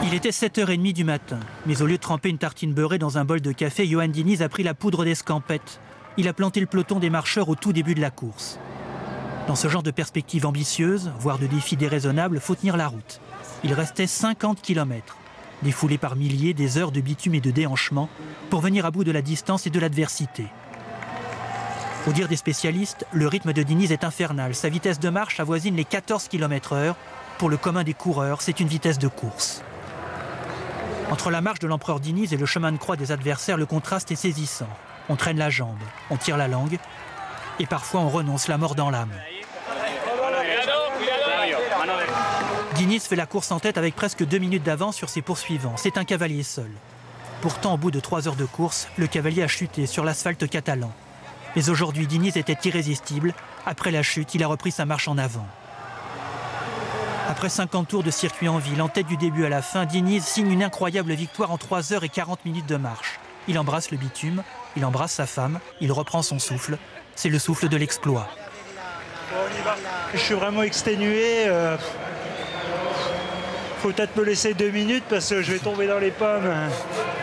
Il était 7h30 du matin, mais au lieu de tremper une tartine beurrée dans un bol de café, Johan Diniz a pris la poudre d'escampette. Il a planté le peloton des marcheurs au tout début de la course. Dans ce genre de perspective ambitieuse, voire de défi déraisonnable, faut tenir la route. Il restait 50 km, défoulés par milliers, des heures de bitume et de déhanchement, pour venir à bout de la distance et de l'adversité. Au dire des spécialistes, le rythme de Diniz est infernal. Sa vitesse de marche avoisine les 14 km/h. Pour le commun des coureurs, c'est une vitesse de course. Entre la marche de l'empereur Diniz et le chemin de croix des adversaires, le contraste est saisissant. On traîne la jambe, on tire la langue, et parfois on renonce la mort dans l'âme. Diniz fait la course en tête avec presque 2 minutes d'avance sur ses poursuivants. C'est un cavalier seul. Pourtant, au bout de 3 heures de course, le cavalier a chuté sur l'asphalte catalan. Mais aujourd'hui, Diniz était irrésistible. Après la chute, il a repris sa marche en avant. Après 50 tours de circuit en ville, en tête du début à la fin, Diniz signe une incroyable victoire en 3 heures et 40 minutes de marche. Il embrasse le bitume, il embrasse sa femme, il reprend son souffle. C'est le souffle de l'exploit. Je suis vraiment exténué. Faut peut-être me laisser 2 minutes parce que je vais tomber dans les pommes.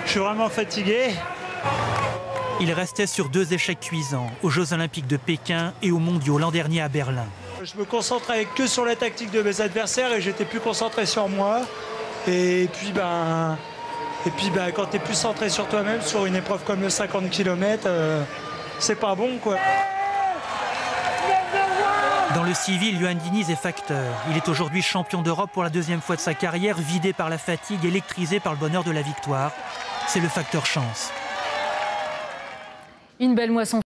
Je suis vraiment fatigué. Il restait sur 2 échecs cuisants, aux Jeux Olympiques de Pékin et aux Mondiaux l'an dernier à Berlin. Je me concentrais que sur la tactique de mes adversaires et j'étais plus concentré sur moi. Et puis, quand tu es plus centré sur toi-même, sur une épreuve comme le 50 km, c'est pas bon, quoi. Dans le civil, Johan Diniz est facteur. Il est aujourd'hui champion d'Europe pour la 2e fois de sa carrière, vidé par la fatigue, électrisé par le bonheur de la victoire. C'est le facteur chance. Une belle moisson.